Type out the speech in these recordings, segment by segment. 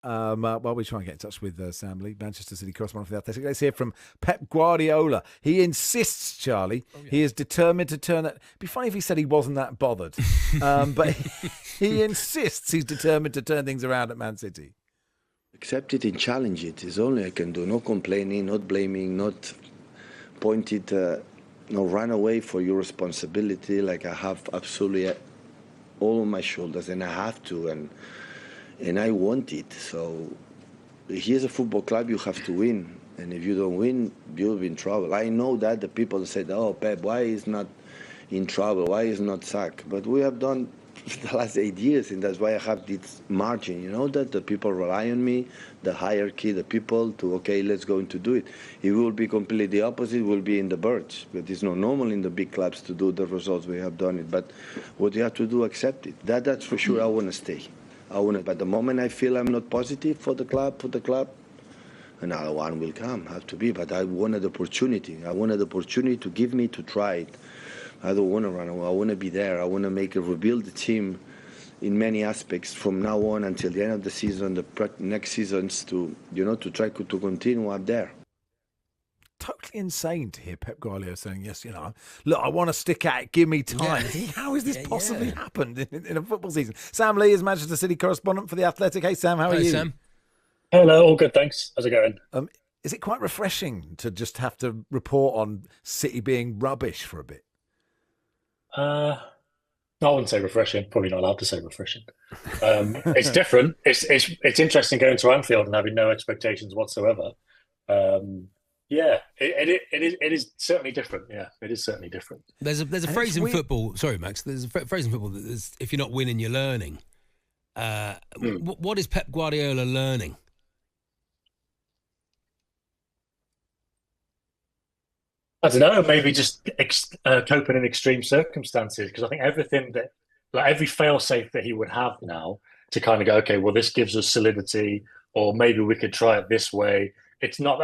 While we try and get in touch with Sam Lee, Manchester City correspondent for the Athletic. Let's hear from Pep Guardiola. He insists, Charlie, he is determined to turn it. It'd be funny if he said he wasn't that bothered, but he insists he's determined to turn things around at Man City. Accept it and challenge it is only I can do. No complaining, not blaming, not pointed, no run away for your responsibility. Like I have absolutely all on my shoulders, and I have to, and I want it. So here's a football club, you have to win. And if you don't win, you'll be in trouble. I know that the people said, oh, Pep, why is not in trouble? Why is not sacked? But we have done the last 8 years, and that's why I have this margin, that the people rely on me, the hierarchy, the people, to, okay, let's go into do it. It will be completely the opposite, will be in the birds. But it's not normal in the big clubs to do the results we have done it. But what you have to do, accept it. That's for sure. I want to stay. But the moment I feel I'm not positive for the club, another one will come, have to be. But I wanted the opportunity. I wanted the opportunity to give me to try it. I don't want to run away. I want to be there. I want to rebuild the team in many aspects from now on until the end of the season, the next seasons, to to try to continue up there. Totally insane to hear Pep Guardiola saying, yes, look, I want to stick at it, give me time. Yeah. How has this possibly happened in a football season? Sam Lee is Manchester City correspondent for The Athletic. Hey, Sam, how are you? Sam. Hello, all good, thanks. How's it going? Is it quite refreshing to just have to report on City being rubbish for a bit? No, I wouldn't say refreshing. Probably not allowed to say refreshing. It's different. It's interesting going to Anfield and having no expectations whatsoever. It is certainly different. Yeah, it is certainly different. There's a phrase in football. Sorry, Max. There's a phrase in football that is, if you're not winning, you're learning. What is Pep Guardiola learning? I don't know. Maybe just coping in extreme circumstances. Because I think everything that, like every fail-safe that he would have now to kind of go, okay, well, this gives us solidity, or maybe we could try it this way. It's not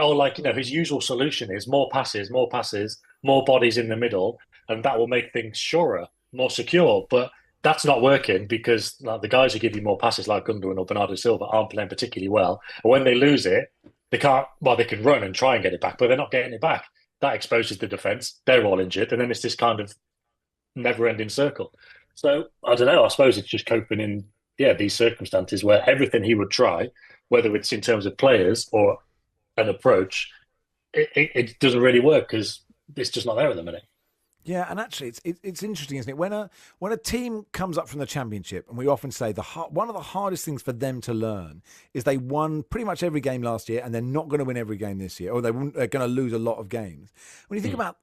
his usual solution is more passes, more bodies in the middle, and that will make things surer, more secure. But that's not working because the guys who give you more passes, like Gundogan or Bernardo Silva, aren't playing particularly well. And when they lose it, they can't. Well, they can run and try and get it back, but they're not getting it back. That exposes the defence. They're all injured, and then it's this kind of never-ending circle. So I don't know. I suppose it's just coping in these circumstances where everything he would try, whether it's in terms of players or an approach, it doesn't really work because it's just not there at the minute. Yeah, and actually, it's interesting, isn't it? When a team comes up from the Championship, and we often say one of the hardest things for them to learn is they won pretty much every game last year, and they're not going to win every game this year, or they're going to lose a lot of games. When you think about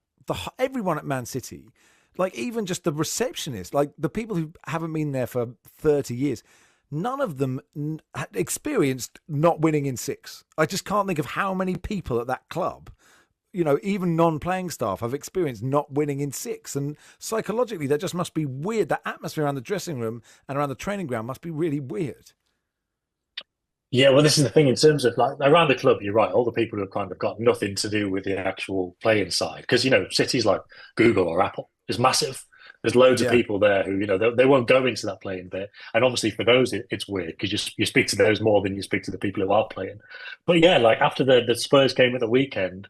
everyone at Man City, like even just the receptionists, like the people who haven't been there for 30 years, none of them experienced not winning in 6. I just can't think of how many people at that club, even non-playing staff, have experienced not winning in 6. And psychologically, that just must be weird. The atmosphere around the dressing room and around the training ground must be really weird. Yeah, well, this is the thing in terms of around the club, you're right. All the people who have kind of got nothing to do with the actual playing side. Because, cities like Google or Apple is massive. There's loads of people there who, they won't go into that playing bit. And obviously for those, it's weird because you speak to those more than you speak to the people who are playing. But yeah, after the Spurs game at the weekend,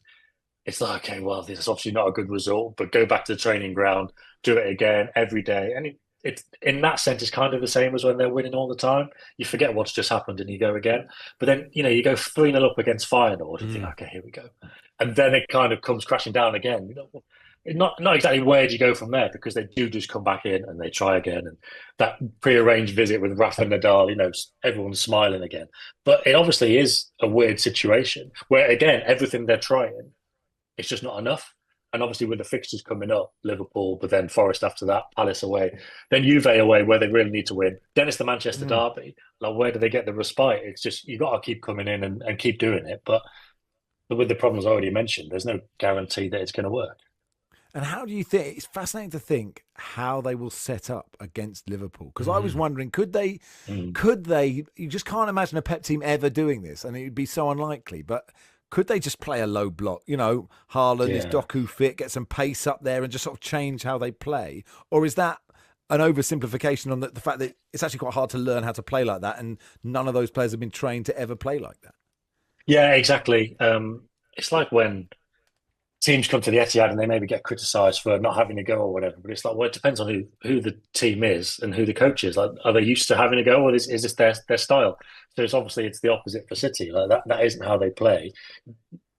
it's like, okay, well, this is obviously not a good result, but go back to the training ground, do it again every day. And it's in that sense, it's kind of the same as when they're winning all the time. You forget what's just happened and you go again. But then, you go 3-0 up against Feyenoord and you think, okay, here we go. And then it kind of comes crashing down again. Not exactly where do you go from there, because they do just come back in and they try again. And that prearranged visit with Rafa Nadal, everyone's smiling again. But it obviously is a weird situation where, again, everything they're trying, it's just not enough. And obviously with the fixtures coming up, Liverpool, but then Forest after that, Palace away, then Juve away where they really need to win. Then it's the Manchester derby. Where do they get the respite? It's just, you got to keep coming in and keep doing it. But with the problems I already mentioned, there's no guarantee that it's going to work. And how do you think, it's fascinating to think how they will set up against Liverpool. Because I was wondering, could they, you just can't imagine a Pep team ever doing this, and it would be so unlikely, but could they just play a low block? Haaland, is Doku fit, get some pace up there and just sort of change how they play? Or is that an oversimplification on the fact that it's actually quite hard to learn how to play like that, and none of those players have been trained to ever play like that. Yeah, exactly. It's like when teams come to the Etihad and they maybe get criticised for not having a go or whatever. But it's like, well, it depends on who the team is and who the coach is. Like, are they used to having a go, or is this their style? So it's the opposite for City. Like that isn't how they play.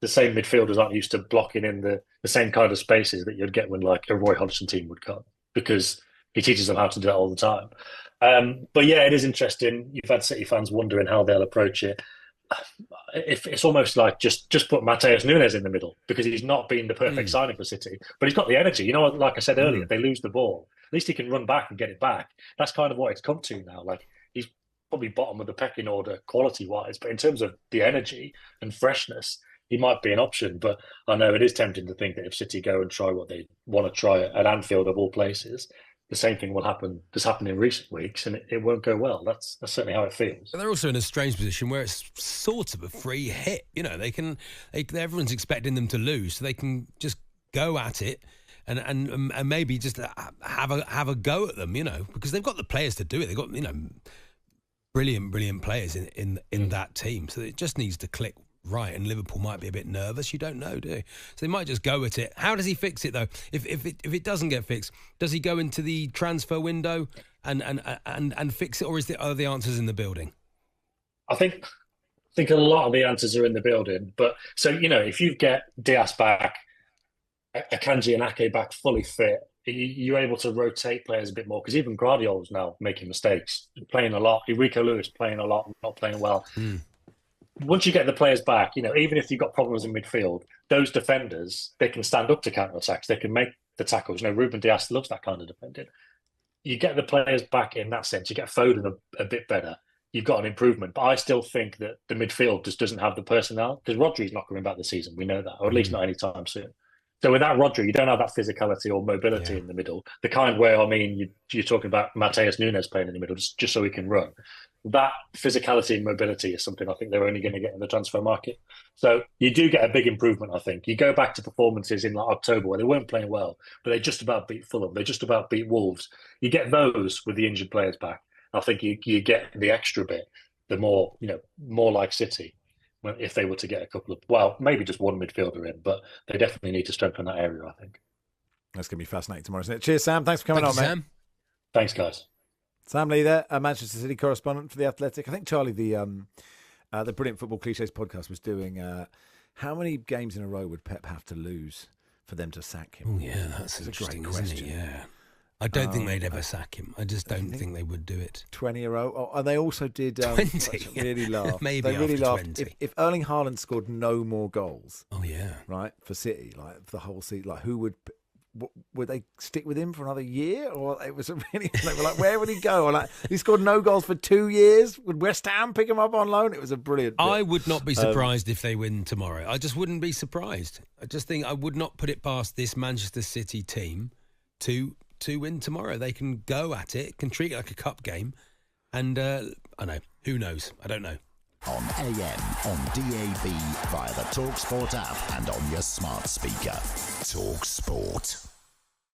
The same midfielders aren't used to blocking in the same kind of spaces that you'd get when like a Roy Hodgson team would come, because he teaches them how to do that all the time. But yeah, it is interesting. You've had City fans wondering how they'll approach it. If it's almost like just put Mateus Nunes in the middle, because he's not been the perfect signing for City, but he's got the energy. You know, like I said earlier, if they lose the ball, at least he can run back and get it back. That's kind of what it's come to now. Like, he's probably bottom of the pecking order quality wise, but in terms of the energy and freshness, he might be an option. But I know it is tempting to think that if City go and try what they want to try at Anfield of all places, the same thing will happen. That's happened in recent weeks, and it won't go well. That's certainly how it feels. But they're also in a strange position where it's sort of a free hit. You know, everyone's expecting them to lose, so they can just go at it and maybe just have a go at them. You know, because they've got the players to do it. They've got brilliant players in that team. So it just needs to click right, and Liverpool might be a bit nervous. You don't know, do you? So they might just go at it. How does he fix it though? If it doesn't get fixed, does he go into the transfer window and fix it, or are the answers in the building? I think a lot of the answers are in the building. But so if you get Diaz back, Akanji and Ake back fully fit, you're able to rotate players a bit more, because even Guardiola's now making mistakes, playing a lot. Enrico Lewis playing a lot, not playing well. Once you get the players back, even if you've got problems in midfield, those defenders, they can stand up to counter-attacks. They can make the tackles. Ruben Dias loves that kind of defending. You get the players back in that sense. You get Foden a bit better. You've got an improvement. But I still think that the midfield just doesn't have the personnel, because Rodri's not coming back this season. We know that, or at least not anytime soon. So without Rodri, you don't have that physicality or mobility in the middle. The kind where, you're talking about Mateus Nunes playing in the middle just so he can run. That physicality and mobility is something I think they're only going to get in the transfer market. So you do get a big improvement, I think. You go back to performances in like October where they weren't playing well, but they just about beat Fulham. They just about beat Wolves. You get those with the injured players back. I think you get the extra bit, the more like City, if they were to get a couple of, well, maybe just one midfielder in, but they definitely need to strengthen that area, I think. That's going to be fascinating tomorrow, isn't it? Cheers, Sam. Thanks for coming on, mate. Sam. Thanks, guys. Sam Lee there, a Manchester City correspondent for The Athletic. I think Charlie, the Brilliant Football Cliches podcast, was doing how many games in a row would Pep have to lose for them to sack him? Oh, yeah, that's a great question. Isn't it? Yeah. I don't think they'd ever sack him. I just don't think they would do it. 20 a row. Oh, and they also did 20. Really laugh. Maybe they really after laughed 20. if Erling Haaland scored no more goals. Oh yeah, right, for City, like for the whole season. Like, who would they stick with him for another year? Or it was really, they were like, where would he go? Or like, he scored no goals for 2 years. Would West Ham pick him up on loan? It was a brilliant bit. I would not be surprised if they win tomorrow. I just wouldn't be surprised. I just think I would not put it past this Manchester City team to win tomorrow. They can go at it, can treat it like a cup game, and I know, who knows? I don't know. On AM, on DAB, via the talkSPORT app, and on your smart speaker. talkSPORT.